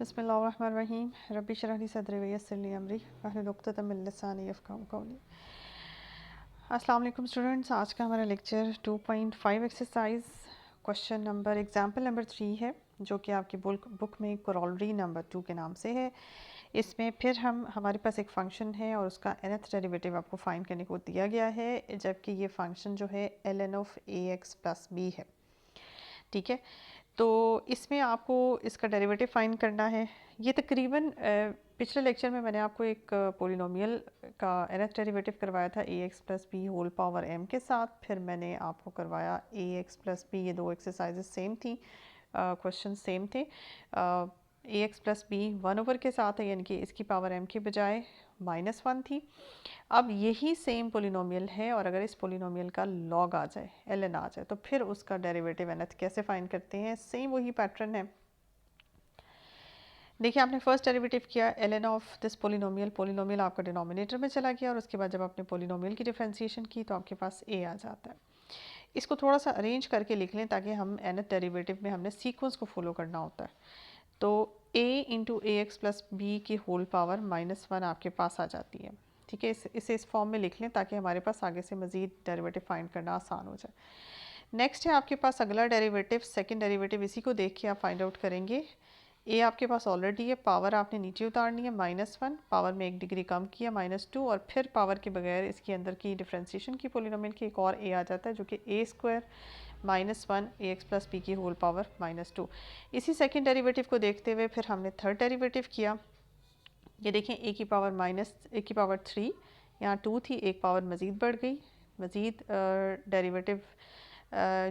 बिस्मिल्लाहिर्रहमानिर्रहीम रब्बी इश्रह ली सदरी वयस्सिर ली अमरी वहलुल उक़दतम मिन लिसानी यफ़क़हू क़ौली। अस्सलाम वालेकुम स्टूडेंट्स, आज का हमारा lecture 2.5 exercise question number example number 3 है, जो कि आपकी बुक में कोरोलरी नंबर 2 के नाम से है। इसमें फिर हमारे पास एक फ़ंक्शन है और उसका nth डेरिवेटिव आपको फाइंड करने को दिया गया है, जबकि ये फ़ंक्शन जो है ln of ax plus b है। ठीक है, तो इसमें आपको इसका डेरिवेटिव फाइंड करना है। ये तकरीबन पिछले लेक्चर में मैंने आपको एक पोलिनोमियल का nth डेरिवेटिव करवाया था ax plus b whole power m के साथ। फिर मैंने आपको करवाया ax प्लस बी, ये दो एक्सरसाइजेज सेम थी, क्वेश्चन सेम थे। ax प्लस बी 1/, के साथ है, यानी कि इसकी पावर m के बजाय -1 थी। अब यही सेम पोलिनोमियल है और अगर इस पोलिनोमियल का लॉग आ जाए, ln आ जाए, तो फिर उसका डेरिवेटिव nth कैसे फाइंड करते हैं। सेम वही पैटर्न है। देखिए, आपने फर्स्ट डेरिवेटिव किया ln ऑफ दिस पोलिनोमियल आपका डिनोमिनेटर में चला गया और उसके बाद जब आपने पोलिनोमियल की डिफरेंशिएशन की तो आपके पास a आ जाता है। इसको थोड़ा सा अरेंज करके लिख लें ताकि हम nth डेरिवेटिव में हमने सीक्वेंस को फॉलो करना होता है। तो a into a x plus b की होल पावर -1 आपके पास आ जाती है। ठीक है, इसे इस फॉर्म में लिख लें ताकि हमारे पास आगे से मज़ीद डेरिवेटिव फाइंड करना आसान हो जाए। नेक्स्ट है आपके पास अगला डेरिवेटिव, सेकंड डेरिवेटिव, इसी को देख के आप फाइंड आउट करेंगे। ए आपके पास ऑलरेडी है, पावर आपने नीचे उतारनी है -1, पावर में 1 डिग्री कम किया -2, और फिर पावर के बगैर इसके अंदर की डिफरेंशिएशन की पोलिनोमियल की एक और ए आ जाता है, जो कि a² -1 ax प्लस बी की होल पावर -2। इसी सेकंड डेरिवेटिव को देखते हुए फिर हमने थर्ड डेरिवेटिव किया। ये देखें, a की पावर 3, यहाँ 2 थी, एक पावर मज़ीद बढ़ गई, मज़ीद डेरिवेटिव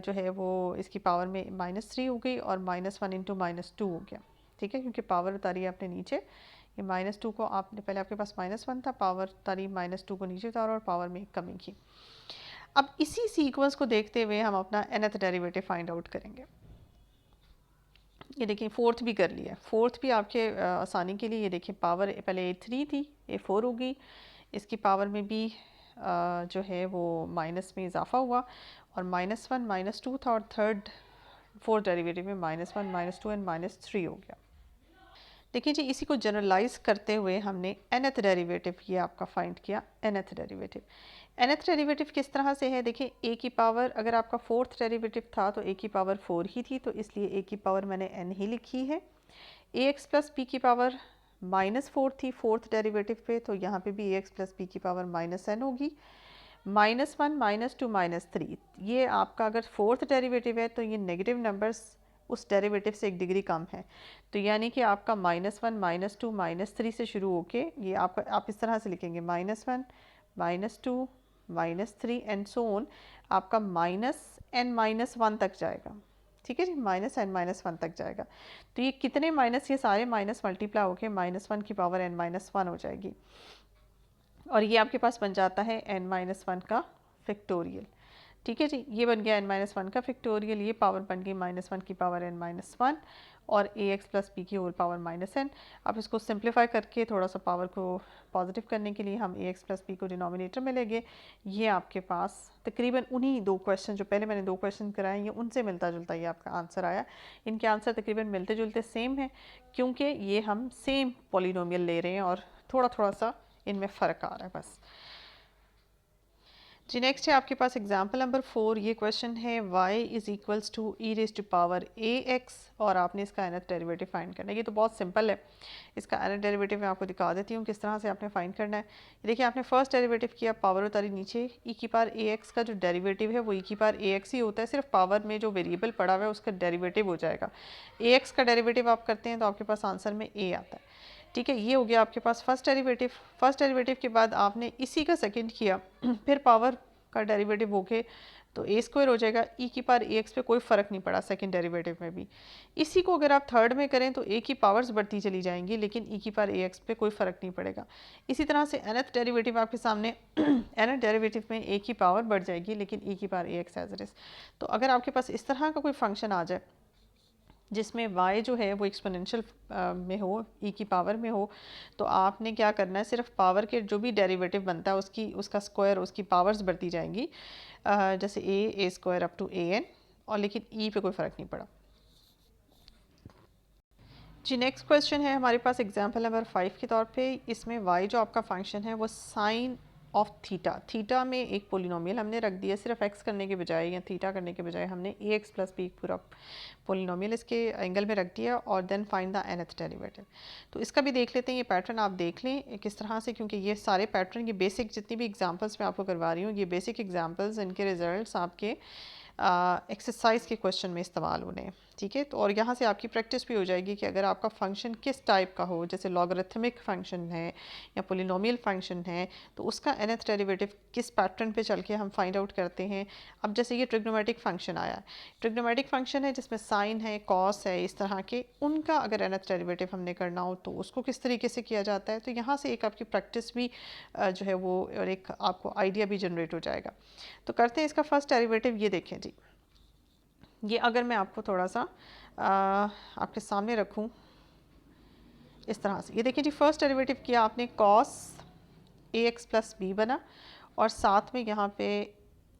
जो है वो इसकी पावर में -3 हो गई और -1 इंटू -2 हो गया। ठीक है, क्योंकि पावर उतारी आपने नीचे, ये -2 को आपने पहले आपके पास -1 था, पावर उतारी -2 को नीचे उतारा और पावर में कमी की। अब इसी सीक्वेंस को देखते हुए हम अपना nth डेरिवेटिव फाइंड आउट करेंगे। ये देखिए, फोर्थ भी कर लिया, फोर्थ भी आपके आसानी के लिए। ये देखिए, पावर पहले a3 थी, a4 हो गई, इसकी पावर में भी जो है वो माइनस में इजाफा हुआ और -1 -2 था और फोर्थ डेरिवेटिव में -1 -2 एंड -3 हो गया। देखिए जी, इसी को जनरलाइज करते हुए हमने nth डेरिवेटिव ये आपका फाइंड किया। nth डेरिवेटिव किस तरह से है, देखिए, a की पावर, अगर आपका फोर्थ डेरिवेटिव था तो a की पावर 4 ही थी, तो इसलिए a की पावर मैंने n ही लिखी है। ax प्लस b की पावर -4 थी फोर्थ डेरिवेटिव पे, तो यहाँ पे भी ax प्लस b की पावर -n होगी। -1 -2 -3, ये आपका अगर फोर्थ डेरिवेटिव है तो ये नेगेटिव नंबर्स उस डेरिवेटिव से 1 डिग्री कम है, तो यानी कि आपका -1 -2 -3 से शुरू होके ये आप इस तरह से लिखेंगे, -1 -2 -3 एंड सो ऑन, आपका -n-1 तक जाएगा। ठीक है जी, -n-1 तक जाएगा। तो ये कितने माइनस, ये सारे माइनस मल्टीप्लाई होके -1 की पावर n-1 हो जाएगी और ये आपके पास बन जाता है n-1 का फैक्टोरियल। ठीक है जी, ये बन गया n-1 का फैक्टोरियल, ये पावर बन गई -1 की पावर n-1 और ax प्लस b की होल पावर -n। अब इसको सिंप्लीफाई करके थोड़ा सा पावर को पॉजिटिव करने के लिए हम ax प्लस b को डिनोमिनेटर में लेंगे। ये आपके पास तकरीबन उन्हीं दो क्वेश्चन, जो पहले मैंने दो क्वेश्चन कराए, ये उनसे मिलता जुलता ये आपका आंसर आया। इनके आंसर तकरीबन मिलते जुलते सेम हैं, क्योंकि ये हम सेम पॉलिनोमियल ले रहे हैं और थोड़ा थोड़ा सा इनमें फ़र्क आ रहा है बस जी। नेक्स्ट है आपके पास एग्जाम्पल नंबर 4। ये क्वेश्चन है y is equals to e raise to power ax और आपने इसका nth डेरिवेटिव फाइंड करना है। ये तो बहुत सिंपल है, इसका nth डेरिवेटिव मैं आपको दिखा देती हूँ किस तरह से आपने फाइंड करना है। देखिए, आपने फर्स्ट डेरिवेटिव किया, पावर उतारी नीचे, e की पावर ax का जो डेरिवेटिव है वो e की पावर ax ही होता है, सिर्फ पावर में जो वेरिएबल पड़ा हुआ है उसका डेरिवेटिव हो जाएगा। ax का डेरिवेटिव आप करते हैं तो आपके पास आंसर में a आता है। ठीक है, ये हो गया आपके पास फर्स्ट डेरिवेटिव। फर्स्ट डेरिवेटिव के बाद आपने इसी का सेकंड किया, फिर पावर का डेरिवेटिव हो गए तो a² हो जाएगा। e की पावर ax पे कोई फ़र्क नहीं पड़ा सेकंड डेरिवेटिव में भी। इसी को अगर आप थर्ड में करें तो a की पावर्स बढ़ती चली जाएंगी, लेकिन e की पावर ax पे कोई फ़र्क नहीं पड़ेगा। इसी तरह से nth डेरिवेटिव आपके सामने nth डेरिवेटिव में a की पावर बढ़ जाएगी, लेकिन e की power ax as it is. तो अगर आपके पास इस तरह का कोई फंक्शन आ जाए जिसमें y जो है वो एक्सपोनेंशियल में हो, e की पावर में हो, तो आपने क्या करना है, सिर्फ पावर के जो भी डेरिवेटिव बनता है उसका स्क्वायर, उसकी पावर्स बढ़ती जाएंगी, जैसे a² अप टू an, और लेकिन e पे कोई फ़र्क नहीं पड़ा। जी नेक्स्ट क्वेश्चन है हमारे पास एग्जांपल नंबर 5 के तौर पे। इसमें y जो आपका फंक्शन है वो साइन ऑफ थीटा, थीटा में एक पोलिनोमियल हमने रख दिया, सिर्फ x करने के बजाय या थीटा करने के बजाय हमने ax प्लस b पूरा पोलिनोमियल इसके एंगल में रख दिया और then find the nth derivative. तो इसका भी देख लेते हैं, ये पैटर्न आप देख लें किस तरह से, क्योंकि ये सारे पैटर्न, ये बेसिक जितनी भी एग्जांपल्स मैं आपको करवा रही हूँ, ये बेसिक एग्जांपल्स, इनके रिजल्ट्स आपके एक्सरसाइज के क्वेश्चन में इस्तेमाल होने हैं, ठीक है। तो और यहाँ से आपकी प्रैक्टिस भी हो जाएगी कि अगर आपका फंक्शन किस टाइप का हो, जैसे लॉगरिथमिक फंक्शन है या पोलिनोमियल फंक्शन है, तो उसका nth डेरिवेटिव किस पैटर्न पे चल के हम फाइंड आउट करते हैं। अब जैसे ये ट्रिग्नोमेट्रिक फंक्शन आया है, ट्रिग्नोमेट्रिक फंक्शन है जिसमें साइन है, कॉस है, इस तरह के, उनका अगर nth डेरिवेटिव हमने करना हो तो उसको किस तरीके से किया जाता है। तो यहाँ से एक आपकी प्रैक्टिस भी जो है वो, और एक आपको आइडिया भी जनरेट हो जाएगा। तो करते हैं इसका फर्स्ट डेरिवेटिव। ये देखें जी, ये अगर मैं आपको थोड़ा सा आपके सामने रखूं इस तरह से, ये देखिए जी, फर्स्ट डेरिवेटिव किया आपने, cos a x plus B बना, और साथ में यहाँ पे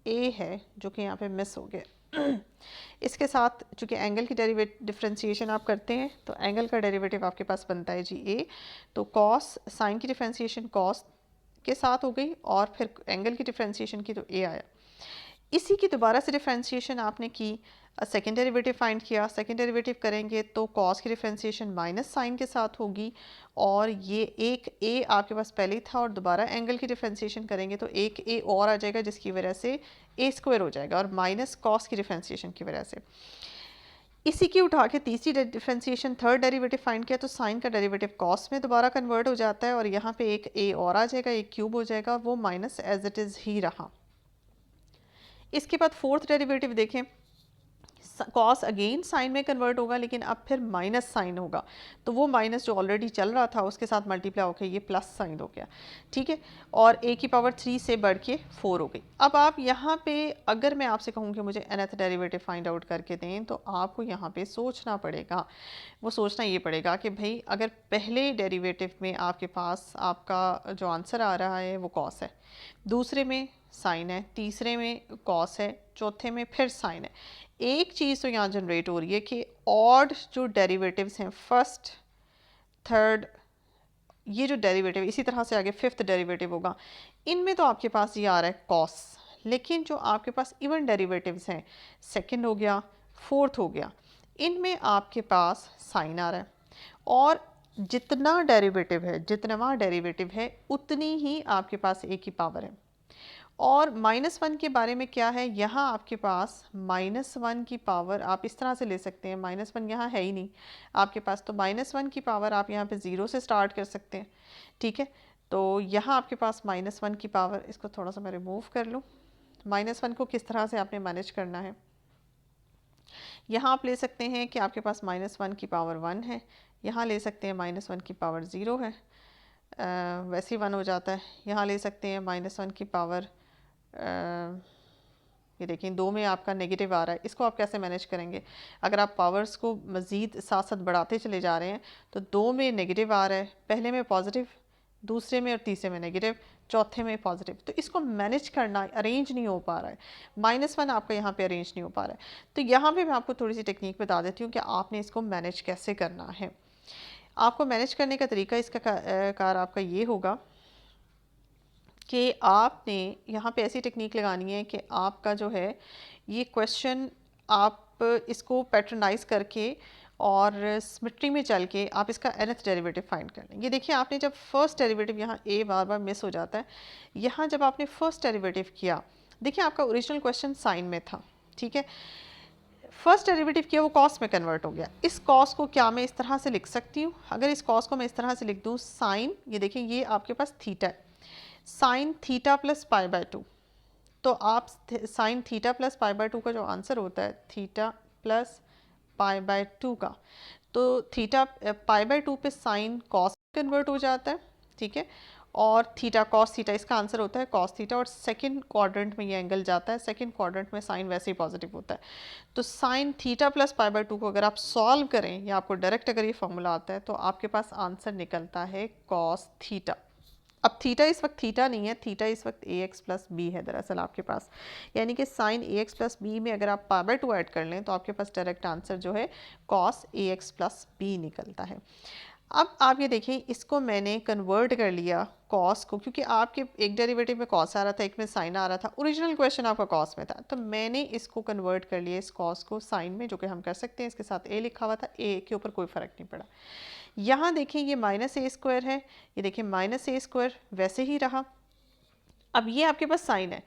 ए है जो कि यहाँ पे मिस हो गया। इसके साथ चूँकि एंगल की डिफरेंशिएशन आप करते हैं तो एंगल का डेरिवेटिव आपके पास बनता है जी ए, तो कॉस, साइन की डिफरेंशिएशन कॉस के साथ हो गई, और फिर एंगल की डिफरेंशिएशन की तो ए आया। इसी की दोबारा से डिफरेंशिएशन आपने की, सेकेंड डेरिवेटिव फाइंड किया, सेकेंड डेरिवेटिव करेंगे तो कॉस की डिफरेंशिएशन माइनस साइन के साथ होगी, और ये एक ए आपके पास पहले ही था, और दोबारा एंगल की डिफरेंशिएशन करेंगे तो एक ए और आ जाएगा जिसकी वजह से ए स्क्वायर हो जाएगा, और माइनस कॉस की डिफरेंशिएशन की वजह से। इसी की उठा के तीसरी डिफरेंशिएशन, थर्ड डेरिवेटिव फाइंड किया, तो साइन का डेरिवेटिव कॉस में दोबारा कन्वर्ट हो जाता है, और यहाँ पे एक ए और आ जाएगा, एक क्यूब हो जाएगा, और वो माइनस एज इट इज़ ही रहा। इसके बाद फोर्थ डेरिवेटिव देखें, कॉस अगेन साइन में कन्वर्ट होगा, लेकिन अब फिर माइनस साइन होगा, तो वो माइनस जो ऑलरेडी चल रहा था उसके साथ मल्टीप्लाई होकर ये प्लस साइन हो गया, ठीक है। और ए की पावर 3 से बढ़ के 4 हो गई। अब आप यहाँ पे, अगर मैं आपसे कहूँ कि मुझे nth डेरिवेटिव फाइंड आउट करके दें, तो आपको यहाँ पे सोचना पड़ेगा। वो सोचना ये पड़ेगा कि भाई अगर पहले डेरिवेटिव में आपके पास आपका जो आंसर आ रहा है वो कॉस है, दूसरे में साइन है, तीसरे में कॉस है, चौथे में फिर साइन है, एक चीज़ तो यहाँ जनरेट हो रही है कि ऑड जो डेरिवेटिव्स हैं, फर्स्ट, थर्ड, ये जो डेरिवेटिव, इसी तरह से आगे फिफ्थ डेरिवेटिव होगा, इनमें तो आपके पास ये आ रहा है कॉस, लेकिन जो आपके पास इवन डेरिवेटिव्स हैं, सेकंड हो गया, फोर्थ हो गया, इनमें आपके पास साइन आ रहा है, और जितना डेरिवेटिव है, जितना डेरिवेटिव है, उतनी ही आपके पास ए की पावर है। और -1 के बारे में क्या है, यहाँ आपके पास -1 की पावर आप इस तरह से ले सकते हैं, -1 यहाँ है ही नहीं आपके पास, तो -1 की पावर आप यहाँ पे 0 से स्टार्ट कर सकते हैं, ठीक है। तो यहाँ आपके पास -1 की पावर, इसको थोड़ा सा मैं रिमूव कर लूँ, -1 को किस तरह से आपने मैनेज करना है, यहाँ आप ले सकते हैं कि आपके पास -1 की पावर 1 है, यहाँ ले सकते हैं -1 की पावर 0 है, वैसे ही 1 हो जाता है, यहाँ ले सकते हैं -1 की पावर, ये देखिए दो में आपका नेगेटिव आ रहा है, इसको आप कैसे मैनेज करेंगे। अगर आप पावर्स को मज़ीद साथ साथ बढ़ाते चले जा रहे हैं तो दो में नेगेटिव आ रहा है, पहले में पॉजिटिव, दूसरे में और तीसरे में नेगेटिव, चौथे में पॉजिटिव, तो इसको मैनेज करना, अरेंज नहीं हो पा रहा है, -1 आपका यहाँ पे अरेंज नहीं हो पा रहा है। तो यहाँ पे मैं आपको थोड़ी सी टेक्निक बता देती हूँ कि आपने इसको मैनेज कैसे करना है। आपको मैनेज करने का तरीका इसका कार आपका ये होगा कि आपने यहाँ पे ऐसी टेक्निक लगानी है कि आपका जो है ये क्वेश्चन, आप इसको पैटर्नाइज करके और सिमेट्री में चल के आप इसका nth डेरिवेटिव फाइंड कर लें। ये देखिए आपने जब फर्स्ट डेरिवेटिव, यहाँ ए बार बार मिस हो जाता है, यहाँ जब आपने फर्स्ट डेरिवेटिव किया, देखिए आपका ओरिजिनल क्वेश्चन साइन में था, ठीक है, फर्स्ट डेरिवेटिव किया वो कॉस में कन्वर्ट हो गया। इस कॉस को क्या मैं इस तरह से लिख सकती हूँ, अगर इस कॉस को मैं इस तरह से लिख दूँ, साइन, ये देखिए ये आपके पास थीटा है, sine theta plus pi by 2, तो आप sine theta plus pi by 2 का जो आंसर होता है, थीटा प्लस पाई बाय 2 का, तो थीटा पाई बाय 2 पे साइन कॉस कन्वर्ट हो जाता है, ठीक है, और थीटा कॉस थीटा, इसका आंसर होता है कॉस थीटा, और सेकंड क्वाड्रेंट में ये एंगल जाता है, सेकंड क्वाड्रेंट में साइन वैसे ही पॉजिटिव होता है। तो sine theta plus pi by 2 को अगर आप सॉल्व करें, या आपको डायरेक्ट अगर ये फॉर्मूला आता है, तो आपके पास आंसर निकलता है कॉस थीटा। अब थीटा इस वक्त थीटा नहीं है, थीटा इस वक्त ए एक्स प्लस बी है दरअसल आपके पास, यानी कि sign a x plus b में अगर आप पाई बाय 2 ऐड कर लें तो आपके पास डायरेक्ट आंसर जो है cos a x plus B निकलता है। अब आप ये देखें, इसको मैंने कन्वर्ट कर लिया कॉस को, क्योंकि आपके एक डेरिवेटिव में कॉस आ रहा था, एक में साइन आ रहा था, ओरिजिनल क्वेश्चन आपका कॉस में था, तो मैंने इसको कन्वर्ट कर लिया इस कॉस को साइन में, जो कि हम कर सकते हैं, इसके साथ ए लिखा हुआ था, ए के ऊपर कोई फ़र्क नहीं पड़ा। यहाँ देखें ये माइनस ए स्क्वायर है, ये देखें माइनस ए स्क्वायर वैसे ही रहा। अब ये आपके पास साइन है,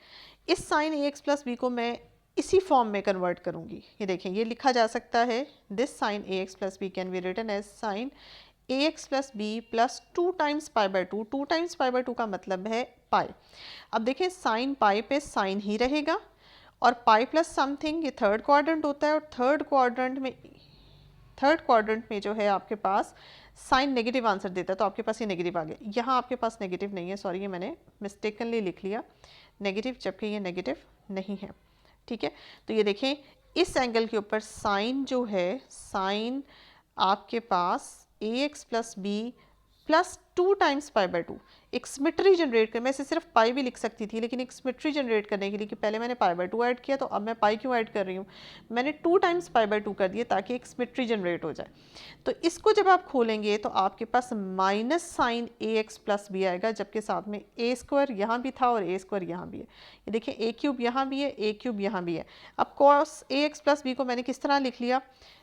इस sign a x plus b को मैं इसी फॉर्म में कन्वर्ट करूंगी। ये देखें ये लिखा जा सकता है, this sine a x plus b can be written as sine a x plus b plus 2 times pi by 2। 2 times pi by 2 का मतलब है पाई। अब देखें साइन पाई पे साइन ही रहेगा, और पाई प्लस समथिंग ये थर्ड क्वाड्रेंट होता है, और थर्ड क्वाड्रेंट में जो है आपके पास साइन नेगेटिव आंसर देता है, तो आपके पास ये नेगेटिव आ गया। यहाँ आपके पास नेगेटिव नहीं है, सॉरी ये मैंने मिस्टेकनली लिख लिया नेगेटिव, जबकि ये नेगेटिव नहीं है। ठीक है, तो ये देखें इस एंगल के ऊपर साइन जो है, साइन आपके पास a x plus b plus 2 times pi by 2 एक सिमेट्री जनरेट कर, मैं इसे सिर्फ पाई भी लिख सकती थी, लेकिन एक सिमेट्री जनरेट करने के लिए कि पहले मैंने पाई बाय 2 ऐड किया, तो अब मैं पाई क्यों ऐड कर रही हूँ, मैंने 2 टाइम्स पाई बाय 2 कर दिया ताकि एक सिमेट्री जनरेट हो जाए। तो इसको जब आप खोलेंगे तो आपके पास minus sign a x plus B आएगा, जबकि साथ में ए स्क्वायर यहाँ भी था और ए स्क्वायर यहाँ भी है। ये देखिए ए क्यूब यहाँ भी है, ए क्यूब यहाँ भी है। अब cos a x plus b को मैंने किस तरह लिख लिया,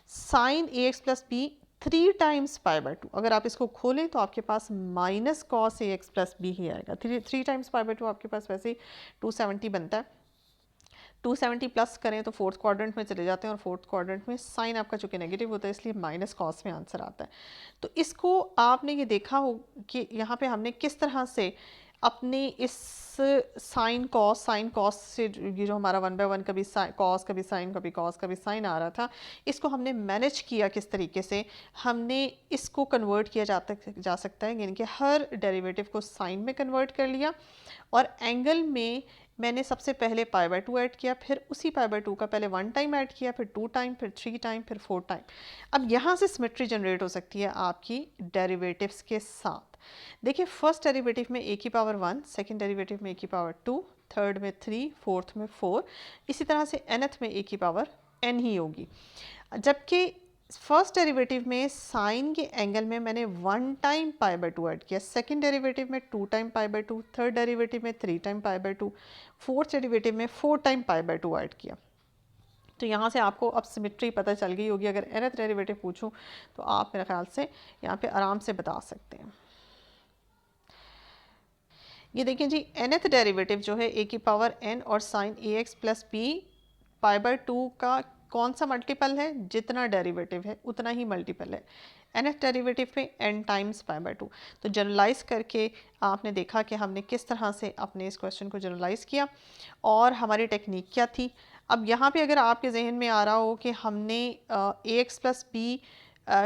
sine a x plus b 3 times pi by 2। अगर आप इसको खोलें तो आपके पास minus cos a x plus b ही आएगा। 3 टाइम्स पाई बाय 2 आपके पास वैसे ही 270 बनता है। 270 प्लस करें तो फोर्थ क्वाड्रेंट में चले जाते हैं, और फोर्थ क्वाड्रेंट में साइन आपका चूँकि नेगेटिव होता है, इसलिए माइनस कॉस में आंसर आता है। तो इसको आपने ये देखा हो कि यहाँ पे हमने किस तरह से अपने इस साइन कॉस से ये जो हमारा 1/1 कभी कॉस कभी साइन कभी कॉस कभी साइन आ रहा था, इसको हमने मैनेज किया किस तरीके से, हमने इसको कन्वर्ट किया जा सकता है, यानी कि हर डेरिवेटिव को साइन में कन्वर्ट कर लिया, और एंगल में मैंने सबसे पहले पाई बाय 2 ऐड किया, फिर उसी पाई बाय 2 का पहले 1 टाइम ऐड किया, फिर 2 टाइम, फिर 3 टाइम, फिर 4 टाइम। अब यहाँ से सिमेट्री जनरेट हो सकती है आपकी डेरिवेटिव्स के साथ। देखिए फर्स्ट डेरिवेटिव में ए की पावर 1, सेकेंड डेरिवेटिव में ए की पावर 2, थर्ड में 3, फोर्थ में 4, इसी तरह से nth में ए की पावर n ही होगी। जबकि फर्स्ट डेरिवेटिव में साइन के एंगल में मैंने 1 टाइम पाई बाय 2 ऐड किया, सेकेंड डेरिवेटिव में 2 time pi by 2, third derivative में 3 time pi by 2, fourth derivative में 4 टाइम पाई बाय 2 ऐड किया। तो यहाँ से आपको अब सिमेट्री पता चल गई होगी। अगर nth डेरिवेटिव पूछूं तो आप मेरे ख्याल से यहाँ पे आराम से बता सकते हैं। ये देखिए जी, nth डेरिवेटिव जो है ए की पावर n और sine a x plus b pi by 2 का कौन सा मल्टीपल है, जितना डेरिवेटिव है उतना ही मल्टीपल है। nth डेरिवेटिव पे n टाइम्स पाई बाय 2। तो जनरलाइज करके आपने देखा कि हमने किस तरह से अपने इस क्वेश्चन को जनरलाइज किया और हमारी टेक्निक क्या थी। अब यहाँ पे अगर आपके जहन में आ रहा हो कि हमने ए एक्स प्लस बी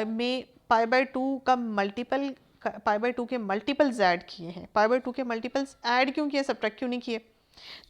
में पाई बाय 2 का मल्टीपल, पाई बाय 2 के मल्टीपल्स ऐड किए हैं, पाई बाय 2 के मल्टीपल्स ऐड क्यों किए, सब्ट्रैक्ट क्यों नहीं किए,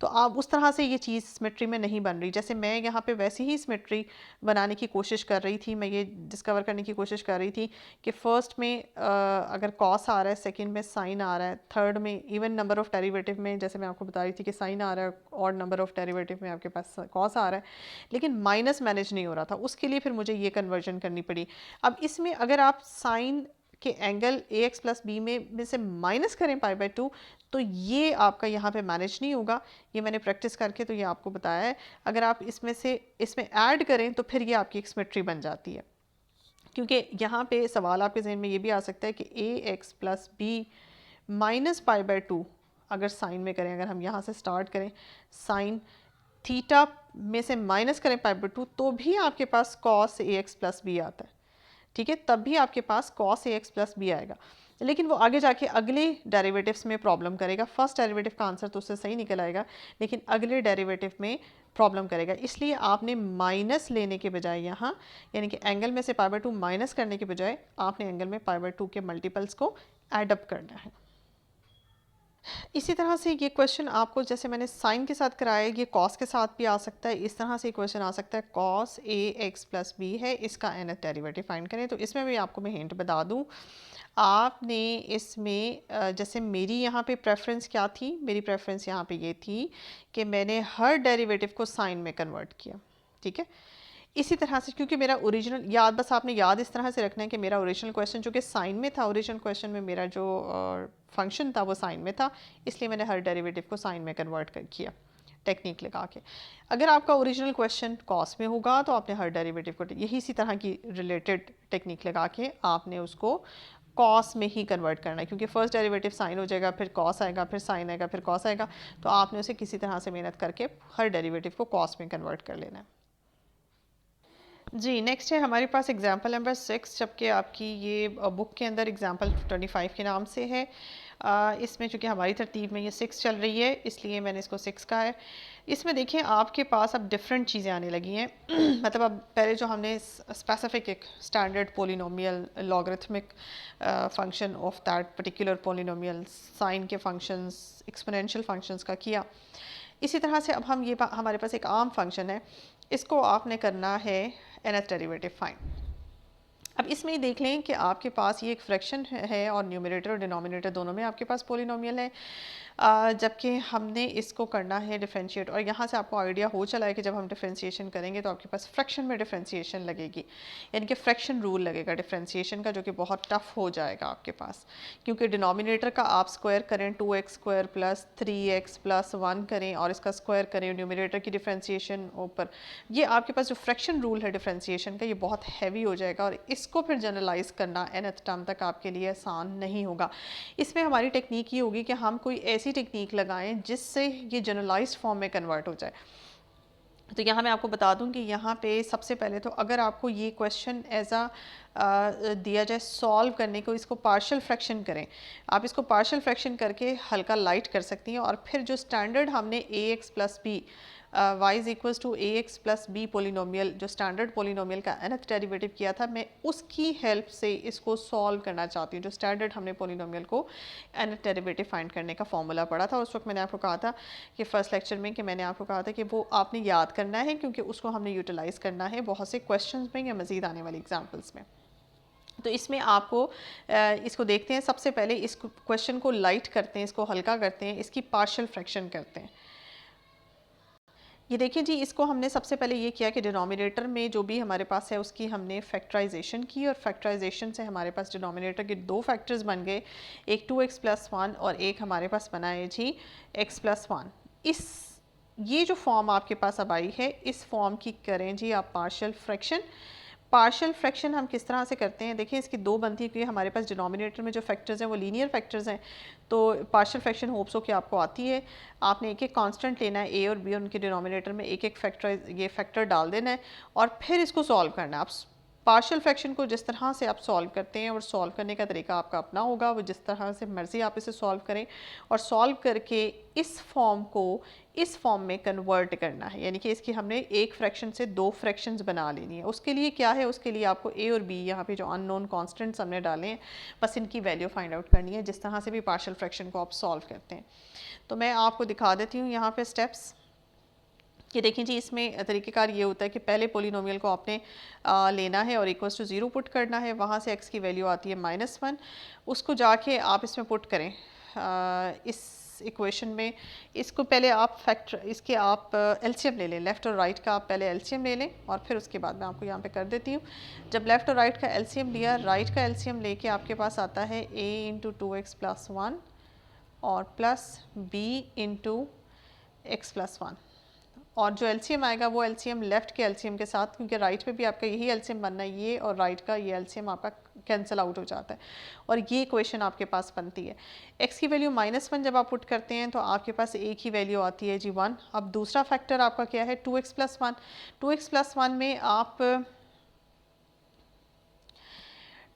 तो आप उस तरह से ये चीज़ सिमेट्री में नहीं बन रही। जैसे मैं यहाँ पे वैसे ही सिमेट्री बनाने की कोशिश कर रही थी, मैं ये डिस्कवर करने की कोशिश कर रही थी कि फर्स्ट में अगर कॉस आ रहा है, सेकंड में साइन आ रहा है, थर्ड में इवन नंबर ऑफ डेरिवेटिव में जैसे मैं आपको बता रही थी कि साइन आ रहा है, और नंबर ऑफ डेरिवेटिव में आपके पास कॉस आ रहा है, लेकिन माइनस मैनेज नहीं हो रहा था, उसके लिए फिर मुझे ये कन्वर्जन करनी पड़ी। अब इसमें अगर आप साइन के angle a x plus b में से माइनस करें पाई बाय 2, तो ये आपका यहाँ पे मैनेज नहीं होगा। ये मैंने प्रैक्टिस करके तो ये आपको बताया है। अगर आप इसमें ऐड करें तो फिर ये आपकी एक सिमेट्री बन जाती है, क्योंकि यहाँ पे सवाल आपके जहन में ये भी आ सकता है कि a x plus b minus pi by 2 अगर साइन में करें, अगर हम यहाँ से स्टार्ट करें साइन थीटा में से माइनस करें पाई बाय 2, तो भी आपके पास cos a x plus B आता है। ठीक है, तब भी आपके पास cos a x plus B आएगा, लेकिन वो आगे जाके अगले डेरिवेटिव्स में प्रॉब्लम करेगा। फर्स्ट डेरिवेटिव का आंसर तो उससे सही निकल आएगा, लेकिन अगले डेरिवेटिव में प्रॉब्लम करेगा। इसलिए आपने माइनस लेने के बजाय यहाँ, यानी कि एंगल में से पाई बाय 2 माइनस करने के बजाय आपने एंगल में पाई बाय 2 के मल्टीपल्स को एड अप करना है। इसी तरह से ये क्वेश्चन आपको जैसे मैंने साइन के साथ कराया, ये कॉस के साथ भी आ सकता है। इस तरह से क्वेश्चन आ सकता है, cos a x plus B है, इसका nth डेरिवेटिव फाइंड करें। तो इसमें भी आपको मैं हिंट बता दूं, आपने इसमें जैसे मेरी यहाँ पे प्रेफरेंस क्या थी, मेरी प्रेफरेंस यहाँ पे ये थी कि मैंने हर डेरिवेटिव को साइन में कन्वर्ट किया, ठीक है। इसी तरह से क्योंकि मेरा ओरिजिनल याद, बस आपने याद इस तरह से रखना है कि मेरा ओरिजिनल क्वेश्चन जो कि साइन में था, ओरिजिनल क्वेश्चन में मेरा जो फंक्शन था वो साइन में था, इसलिए मैंने हर डेरिवेटिव को साइन में कन्वर्ट कर किया टेक्निक लगा के। अगर आपका ओरिजिनल क्वेश्चन कॉस में होगा तो आपने हर डेरिवेटिव को यही इसी तरह की रिलेटेड टेक्निक लगा के आपने उसको कॉस में ही कन्वर्ट करना है, क्योंकि फर्स्ट डेरिवेटिव साइन हो जाएगा, फिर कॉस आएगा, फिर साइन आएगा, फिर कॉस आएगा। तो आपने उसे किसी तरह से मेहनत करके हर डेरिवेटिव को कॉस में कन्वर्ट कर लेना है। जी, नेक्स्ट है हमारे पास एग्जाम्पल नंबर 6, जबकि आपकी ये बुक के अंदर एग्जाम्पल 25 के नाम से है। इसमें चूँकि हमारी तरतीब में ये 6 चल रही है, इसलिए मैंने इसको 6 कहा है। इसमें देखिए आपके पास अब डिफरेंट चीज़ें आने लगी हैं मतलब अब पहले जो हमने स्पेसिफिक एक standard polynomial logarithmic function of that particular polynomial, sine के फंक्शंस, एक्सपोनेंशियल फंक्शंस का किया। इसी तरह से अब हम ये हमारे पास एक आम फंक्शन है, इसको आपने करना है nth डेरिवेटिव फाइंड। अब इसमें ही देख लें कि आपके पास ये एक फ्रैक्शन है और न्यूमरेटर और डिनोमिनेटर दोनों में आपके पास पोलिनोमियल है, जबकि हमने इसको करना है डिफरेंशिएट। और यहाँ से आपको आइडिया हो चला है कि जब हम डिफरेंशिएशन करेंगे तो आपके पास फ्रैक्शन में डिफरेंशिएशन लगेगी, यानी कि फ्रैक्शन रूल लगेगा डिफरेंशिएशन का, जो कि बहुत टफ हो जाएगा आपके पास, क्योंकि डिनोमिनेटर का आप स्क्वायर करें 2x square plus 3x plus 1 करें और इसका स्क्वायर करें न्यूमरेटर की डिफरेंशिएशन ऊपर, ये आपके पास जो फ्रैक्शन रूल है डिफरेंशिएशन का, ये बहुत हैवी हो जाएगा और इसको फिर जनरलाइज करना nth टर्म तक आपके लिए आसान नहीं होगा। इसमें हमारी टेक्निक ये होगी कि हम कोई ऐसी टेक्निक लगाएं जिससे ये जनरलाइज्ड फॉर्म में कन्वर्ट हो जाए। तो यहाँ मैं आपको बता दूं कि यहाँ पे सबसे पहले तो अगर आपको ये क्वेश्चन एज दिया जाए सॉल्व करने को, इसको पार्शियल फ्रैक्शन करें, आप इसको पार्शियल फ्रैक्शन करके हल्का लाइट कर सकती हैं। और फिर जो स्टैंडर्ड हमने a x plus b y is equals to a x plus b polynomial, जो स्टैंडर्ड पोलिनोमियल का nth डेरिवेटिव किया था, मैं उसकी हेल्प से इसको सॉल्व करना चाहती हूँ। जो स्टैंडर्ड हमने पोलिनोमियल को nth डेरिवेटिव फाइंड करने का फॉर्मूला पढ़ा था, उस वक्त मैंने आपको कहा था कि फर्स्ट लेक्चर में, कि मैंने आपको कहा था कि वो आपने याद करना है, क्योंकि उसको हमने यूटिलाइज़ करना है बहुत से क्वेश्चन में या मज़ीद आने वाली एग्जाम्पल्स में। तो इसमें आपको इसको देखते हैं, सबसे पहले इस क्वेश्चन को लाइट करते हैं, इसको हल्का करते हैं, इसकी पार्शियल फ्रैक्शन करते हैं। ये देखिए जी, इसको हमने सबसे पहले ये किया कि डिनोमिनेटर में जो भी हमारे पास है उसकी हमने फैक्टराइजेशन की, और फैक्टराइजेशन से हमारे पास डिनोमिनेटर के दो फैक्टर्स बन गए, एक 2x प्लस 1 और एक हमारे पास बना है जी x प्लस 1। इस ये जो फॉर्म आपके पास अब आई है, इस फॉर्म की करें जी आप पार्शियल फ्रैक्शन। पार्शियल फ्रैक्शन हम किस तरह से करते हैं, देखिए इसकी दो बनती है, क्योंकि हमारे पास डिनोमिनेटर में जो फैक्टर्स हैं वो लीनियर फैक्टर्स हैं। तो पार्शियल फ्रैक्शन होप्स हो कि आपको आती है। आपने एक एक कांस्टेंट लेना है, ए और बी, और उनके डिनोमिनेटर में एक एक फैक्टर डाल देना है और फिर इसको सॉल्व करना है। आप पार्शियल फ्रैक्शन को जिस तरह से आप सॉल्व करते हैं, और सॉल्व करने का तरीका आपका अपना होगा, वो जिस तरह से मर्ज़ी आप इसे सॉल्व करें, और सॉल्व करके इस फॉर्म को इस फॉर्म में कन्वर्ट करना है, यानी कि इसकी हमने एक फ्रैक्शन से दो फ्रैक्शंस बना लेनी है। उसके लिए क्या है, उसके लिए आपको ए और बी, यहाँ पे जो अननोन कॉन्स्टेंट्स हमने डाले हैं, बस इनकी वैल्यू फाइंड आउट करनी है, जिस तरह से भी पार्शियल फ्रैक्शन को आप सॉल्व करते हैं। तो मैं आपको दिखा देती हूँ यहाँ पे स्टेप्स। ये देखें जी, इसमें तरीक़ेकार ये होता है कि पहले पोलिनोमियल को आपने लेना है और इक्वल्स टू 0 पुट करना है, वहाँ से x की वैल्यू आती है -1, उसको जाके आप इसमें पुट करें इस इक्वेशन में। इसको पहले आप इसके आप एलसीएम ले लें, लेफ़्ट और राइट का आप पहले एलसीएम ले लें, और फिर उसके बाद मैं आपको यहाँ पे कर देती हूँ। जब लेफ़्ट और राइट का एलसीएम लिया, राइट का एलसीएम लेके आपके पास आता है a इंटू 2x प्लस 1 और plus b into x plus 1, और जो एलसीएम आएगा वो एलसीएम लेफ़्ट के एलसीएम के साथ, क्योंकि राइट पे भी आपका यही एलसीएम बनना है, ये और राइट का ये एलसीएम आपका कैंसिल आउट हो जाता है, और ये इक्वेशन आपके पास बनती है। x की वैल्यू -1 जब आप पुट करते हैं तो आपके पास एक ही वैल्यू आती है जी 1। अब दूसरा फैक्टर आपका क्या है, 2x प्लस 1। 2x प्लस 1 में आप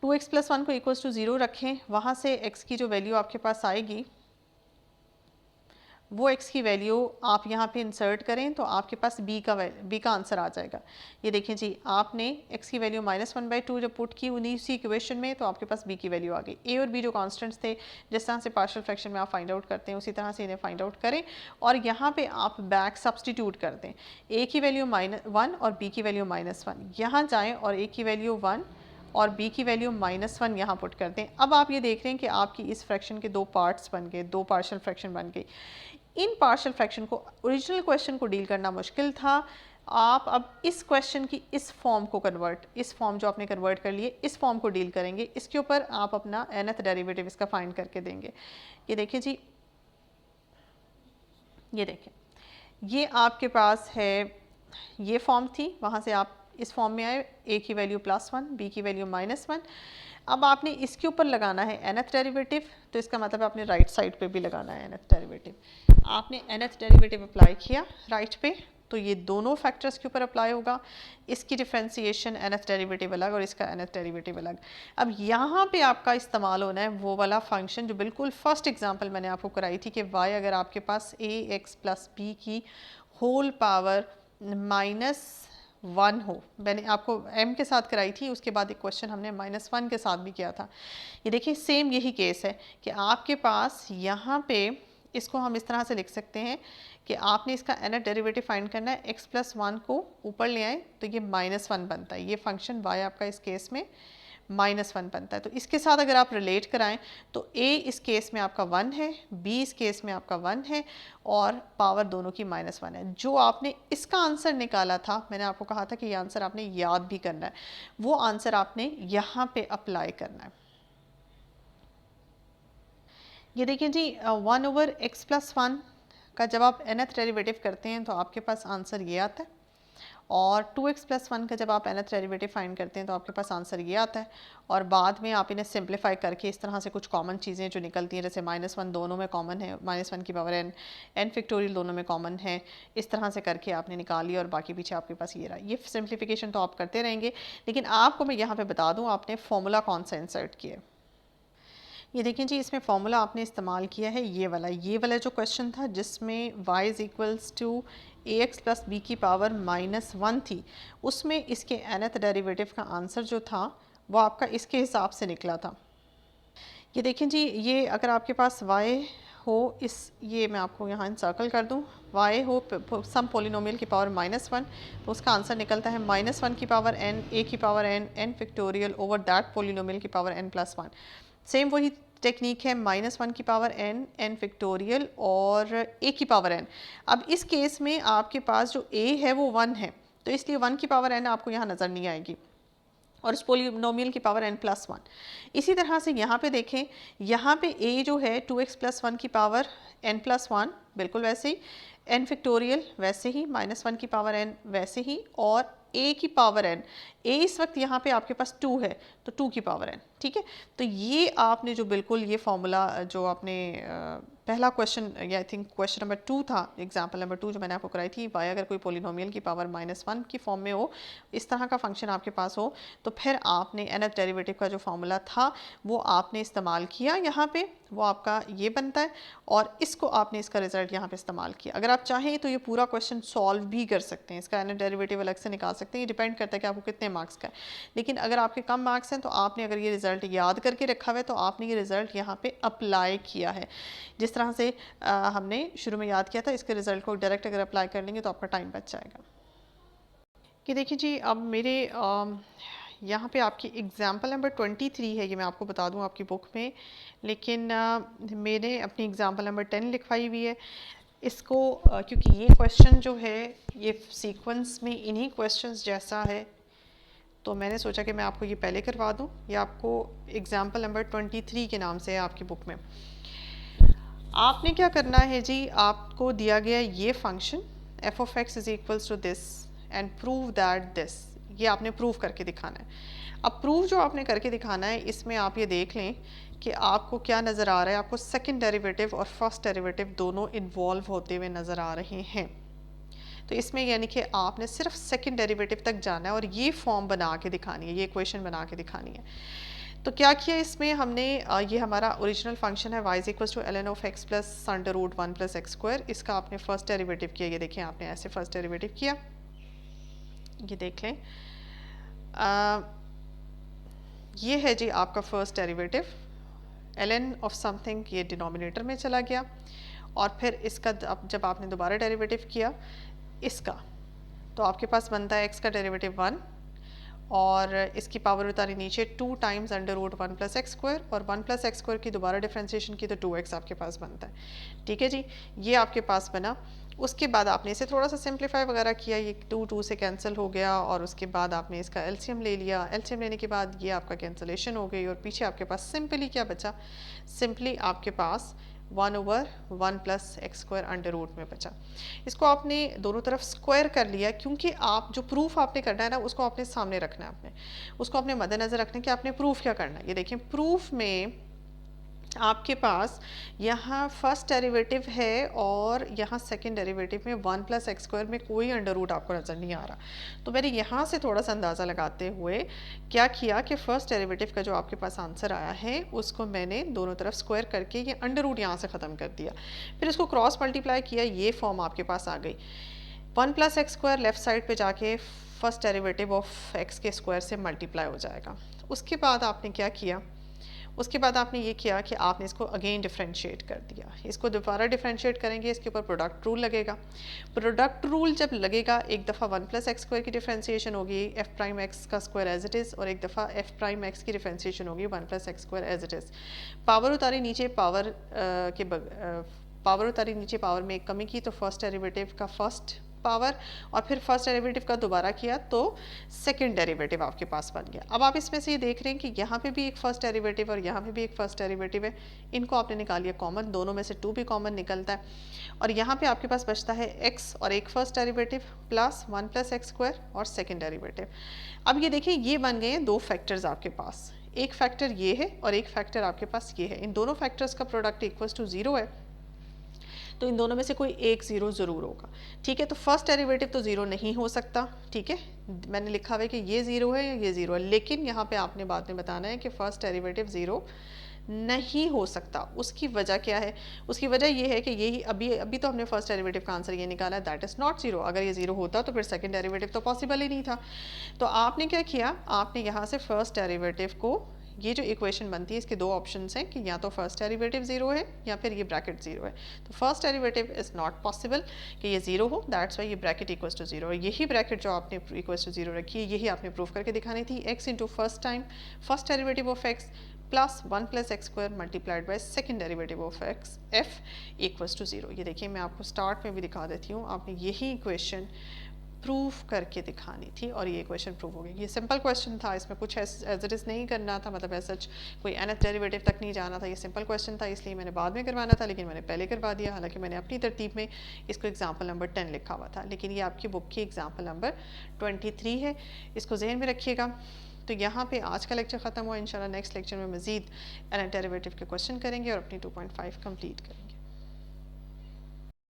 2x प्लस 1 को इक्वल्स टू 0 रखें, वहाँ से x की जो वैल्यू आपके पास आएगी वो x की वैल्यू आप यहाँ पे इंसर्ट करें तो आपके पास b का आंसर आ जाएगा। ये देखें जी, आपने x की वैल्यू -1/2 जब पुट की उसी इक्वेशन में तो आपके पास b की वैल्यू आ गई। a और b जो कॉन्स्टेंट्स थे, जिस तरह से पार्शियल फ्रैक्शन में आप फाइंड आउट करते हैं उसी तरह से इन्हें फाइंड आउट करें और यहाँ पे आप बैक सब्सटीट्यूट कर दें। a की वैल्यू -1 और b की वैल्यू -1, यहाँ जाएँ और a की वैल्यू 1 और b की वैल्यू -1 यहाँ पुट कर दें। अब आप ये देख रहे हैं कि आपकी इस फ्रैक्शन के दो पार्ट्स बन गए, दो पार्शियल फ्रैक्शन बन गई। इन पार्शियल फ्रैक्शन को, ओरिजिनल क्वेश्चन को डील करना मुश्किल था। आप अब इस क्वेश्चन की इस फॉर्म को कन्वर्ट, इस फॉर्म जो आपने कन्वर्ट कर लिए, इस फॉर्म को डील करेंगे। इसके ऊपर आप अपना nth डेरिवेटिव इसका फाइंड करके देंगे। ये देखिए जी, ये देखें, ये आपके पास है, ये फॉर्म थी, वहाँ से आप इस फॉर्म में आए, a की वैल्यू +1, b की वैल्यू -1। अब आपने इसके ऊपर लगाना है nth डेरिवेटिव, तो इसका मतलब आपने राइट साइड पे भी लगाना है nth डेरिवेटिव। आपने nth डेरिवेटिव अप्लाई किया राइट पे, तो ये दोनों फैक्टर्स के ऊपर अप्लाई होगा। इसकी डिफ्रेंसिएशन nth डेरिवेटिव अलग और इसका nth डेरिवेटिव अलग। अब यहाँ पे आपका इस्तेमाल होना है वो वाला फंक्शन जो बिल्कुल फर्स्ट एग्जांपल मैंने आपको कराई थी कि y अगर आपके पास ax + b की होल पावर -1 हो। मैंने आपको m के साथ कराई थी, उसके बाद एक क्वेश्चन हमने -1 के साथ भी किया था। ये देखिए सेम यही केस है कि आपके पास यहाँ पे, इसको हम इस तरह से लिख सकते हैं कि आपने इसका nth डेरिवेटिव फाइंड करना है, x + 1 को ऊपर ले आए तो ये -1 बनता है। ये फंक्शन y आपका इस केस में -1 बनता है। तो इसके साथ अगर आप रिलेट कराएं तो a इस केस में आपका 1 है, b इस केस में आपका 1 है और पावर दोनों की -1 है। जो आपने इसका आंसर निकाला था, मैंने आपको कहा था कि ये आंसर आपने याद भी करना है, वो आंसर आपने यहाँ पे अप्लाई करना है। ये देखिए जी, 1/x + 1 का जब आप nth डेरिवेटिव करते हैं तो आपके पास आंसर ये आता है, और 2x + 1 का जब आप nth डेरिवेटिव फाइंड करते हैं तो आपके पास आंसर ये आता है। और बाद में आप इन्हें सिंप्लीफाई करके इस तरह से कुछ कॉमन चीज़ें जो निकलती हैं, जैसे -1 दोनों में कॉमन है, -1 की पावर n, n फैक्टोरियल दोनों में कॉमन है, इस तरह से करके आपने निकाली और बाकी पीछे आपके पास ये रहा। ये सिंप्लीफिकेशन तो आप करते रहेंगे, लेकिन आपको मैं यहाँ पर बता दूँ आपने फॉर्मूला कौन सा इंसर्ट किया है। ये देखें जी, इसमें फॉर्मूला आपने इस्तेमाल किया है ये वाला जो क्वेश्चन था जिसमें y = ax + b की पावर -1 थी, उसमें इसके nth डेरिवेटिव का आंसर जो था वो आपका इसके हिसाब से निकला था। ये देखें जी, ये अगर आपके पास y हो, ये मैं आपको यहाँ इंसर्कल कर दूँ, y हो सम पोलिनोमियल की पावर -1, तो उसका आंसर निकलता है -1 की पावर n, a की power n factorial over that polynomial की पावर n+1। सेम वही टेक्निक है, -1 की पावर n फैक्टोरियल और a की पावर n। अब इस केस में आपके पास जो a है वो 1 है, तो इसलिए 1 की पावर n आपको यहाँ नज़र नहीं आएगी और इस पोलिनोमियल की पावर n+1। इसी तरह से यहाँ पे देखें, यहाँ पे a जो है 2x + 1 की पावर n+1, बिल्कुल वैसे ही, n फैक्टोरियल वैसे ही, -1 की पावर n वैसे ही, और a की पावर n, a इस वक्त यहाँ पे आपके पास 2 है तो 2 की पावर n, ठीक है। तो ये आपने जो बिल्कुल ये फॉर्मूला जो आपने पहला क्वेश्चन, या आई थिंक क्वेश्चन नंबर 2 था, एग्जाम्पल नंबर 2 जो मैंने आपको कराई थी, y अगर कोई पोलिनोमियल की पावर -1 की फॉर्म में हो, इस तरह का फंक्शन आपके पास हो, तो फिर आपने nth डेरिवेटिव का जो फॉर्मूला था वो आपने इस्तेमाल किया यहाँ पे, वो आपका ये बनता है, और इसको आपने इसका रिजल्ट यहाँ पे इस्तेमाल किया। अगर आप चाहें तो ये पूरा क्वेश्चन सॉल्व भी कर सकते हैं, इसका nth डेरिवेटिव अलग से निकाल सकते हैं, ये डिपेंड करता है कि आपको कितने मार्क्स का है। लेकिन अगर आपके कम मार्क्स हैं तो आपने अगर ये रिज़ल्ट याद करके रखा हुआ है तो आपने ये रिज़ल्ट यहाँ पे अप्लाई किया है। जिस तरह से हमने शुरू में याद किया था, इसके रिज़ल्ट को डायरेक्ट अगर अप्लाई कर लेंगे तो आपका टाइम बच जाएगा। कि देखिए जी, अब मेरे यहाँ पे आपकी एग्ज़ाम्पल नंबर 23 है, ये मैं आपको बता दूँ आपकी बुक में, लेकिन मैंने अपनी एग्ज़ाम्पल नंबर 10 लिखवाई हुई है। इसको क्योंकि ये क्वेश्चन जो है ये सीक्वेंस में इन्हीं क्वेश्चंस जैसा है, तो मैंने सोचा कि मैं आपको ये पहले करवा दूँ। ये आपको एग्ज़ाम्पल नंबर 23 के नाम से है आपकी बुक में। आपने क्या करना है जी, आपको दिया गया ये function f(x) = this and prove that this, ये आपने प्रूव करके दिखाना है। अब प्रूव जो आपने करके दिखाना है, इसमें आप ये देख लें कि आपको क्या नज़र आ रहा है, आपको सेकंड डेरिवेटिव और फर्स्ट डेरिवेटिव दोनों इन्वॉल्व होते हुए नज़र आ रहे हैं। तो इसमें यानी कि आपने सिर्फ सेकंड डेरिवेटिव तक जाना है और ये फॉर्म बना के दिखानी है, ये इक्वेशन बना के दिखानी है। तो क्या किया इसमें हमने, ये हमारा ओरिजिनल फंक्शन है y is equal to ln of x plus under root 1 plus x square, इसका आपने फर्स्ट डेरिवेटिव किया। ये देखिए आपने ऐसे फर्स्ट डेरिवेटिव किया, ये देख लें। ये है जी आपका first derivative, ln of something ये डिनोमिनेटर में चला गया, और फिर इसका जब आपने दोबारा डेरिवेटिव किया इसका, तो आपके पास बनता है x का डेरिवेटिव 1 और इसकी पावर उतारी नीचे 2 times under root 1 plus x square, और 1 प्लस एक्स स्क्वायर की दोबारा डिफ्रेंशिएशन की तो 2x आपके पास बनता है। ठीक है जी, ये आपके पास बना। उसके बाद आपने इसे थोड़ा सा सिंप्लीफाई वगैरह किया, ये 2 से कैंसिल हो गया, और उसके बाद आपने इसका एलसीएम ले लिया। एलसीएम लेने के बाद ये आपका कैंसिलेशन हो गई, और पीछे आपके पास सिंपली क्या बचा, सिंपली आपके पास 1/1 plus x square under root में बचा। इसको आपने दोनों तरफ स्क्वायर कर लिया, क्योंकि आप जो प्रूफ आपने करना है ना उसको आपने सामने रखना है, आपने उसको अपने मद्देनज़र रखना है कि आपने प्रूफ क्या करना है। ये देखें, प्रूफ में आपके पास यहाँ फर्स्ट डेरिवेटिव है और यहाँ सेकंड डेरिवेटिव में 1 प्लस एक्स स्क्वायर में कोई अंडर रूट आपको नज़र नहीं आ रहा। तो मैंने यहाँ से थोड़ा सा अंदाज़ा लगाते हुए क्या किया कि फ़र्स्ट डेरिवेटिव का जो आपके पास आंसर आया है उसको मैंने दोनों तरफ स्क्वायर करके ये अंडर रूट यहाँ से ख़त्म कर दिया, फिर इसको क्रॉस मल्टीप्लाई किया, ये फॉर्म आपके पास आ गई। 1 plus x square left side पर जाके फर्स्ट डेरिवेटिव ऑफ एक्स के स्क्वायर से मल्टीप्लाई हो जाएगा। उसके बाद आपने क्या किया, उसके बाद आपने ये किया कि आपने इसको अगेन डिफरेंशिएट कर दिया। इसको दोबारा डिफरेंशिएट करेंगे, इसके ऊपर प्रोडक्ट रूल लगेगा। प्रोडक्ट रूल जब लगेगा, एक दफ़ा 1 प्लस एक्स स्क्वायर की डिफरेंशिएशन होगी एफ प्राइम एक्स का स्क्वायर एज इट इज़, और एक दफ़ा एफ प्राइम एक्स की डिफरेंशिएशन होगी 1 plus x square as it is. Power उतारी नीचे, पावर उतारी नीचे, पावर में एक कमी की तो फर्स्ट डेरिवेटिव का फर्स्ट पावर, और फिर फर्स्ट डेरिवेटिव का दोबारा किया तो सेकंड डेरिवेटिव आपके पास बन गया। अब आप इसमें से ये देख रहे हैं कि यहाँ पे भी एक फर्स्ट डेरिवेटिव और यहाँ पे भी एक फर्स्ट डेरिवेटिव है, इनको आपने निकाल लिया कॉमन, दोनों में से 2 भी कॉमन निकलता है, और यहाँ पे आपके पास बचता है x और एक first derivative plus 1 plus x square और सेकेंड डेरिवेटिव। अब ये देखिए, ये बन गए 2 फैक्टर्स आपके पास, एक फैक्टर ये है और एक फैक्टर आपके पास ये है। इन दोनों फैक्टर्स का प्रोडक्ट इक्वल्स टू 0 है, तो इन दोनों में से कोई एक 0 ज़रूर होगा। ठीक है, तो फर्स्ट डेरिवेटिव तो 0 नहीं हो सकता। ठीक है, मैंने लिखा हुआ है कि ये 0 है या ये 0 है, लेकिन यहाँ पे आपने बाद में बताना है कि फर्स्ट डेरिवेटिव 0 नहीं हो सकता। उसकी वजह क्या है, उसकी वजह ये है कि यही अभी तो हमने फर्स्ट डेरिवेटिव का आंसर ये निकाला है, दैट इज़ नॉट 0। अगर ये 0 होता तो फिर सेकंड डेरिवेटिव तो पॉसिबल ही नहीं था। तो आपने क्या किया, आपने यहाँ से फर्स्ट डेरिवेटिव को, ये जो इक्वेशन बनती है इसके 2 ऑप्शंस हैं कि या तो फर्स्ट डेरिवेटिव 0 है या फिर ये ब्रैकेट 0 है। तो first derivative is not possible कि ये 0 हो, दैट्स वाई ये ब्रैकेट इक्वल्स टू 0 है। यही ब्रैकेट जो आपने इक्वल्स टू 0 रखी है, यही आपने प्रूफ करके दिखानी थी। x into first time first derivative of x plus 1 plus x square multiplied by second derivative of x f equals to 0। ये देखिए, मैं आपको स्टार्ट में भी दिखा देती हूँ, आपने यही इक्वेशन प्रूफ करके दिखानी थी और ये इक्वेशन प्रूफ हो गई। ये सिंपल क्वेश्चन था, इसमें कुछ एज इट इज़ नहीं करना था, मतलब ऐसा कोई nth डेरिवेटिव तक नहीं जाना था। ये सिंपल क्वेश्चन था, इसलिए मैंने बाद में करवाना था, लेकिन मैंने पहले करवा दिया। हालांकि मैंने अपनी तरतीब में इसको एग्जाम्पल नंबर 10 लिखा हुआ था, लेकिन ये आपकी बुक की एग्जाम्पल नंबर 23 है, इसको जहन में रखिएगा। तो यहाँ पे आज का लेक्चर ख़त्म हुआ। इंशाल्लाह नेक्स्ट लेक्चर में मज़ीद nth डेरिवेटिव के क्वेश्चन करेंगे और अपनी 2.5 कंप्लीट करेंगे।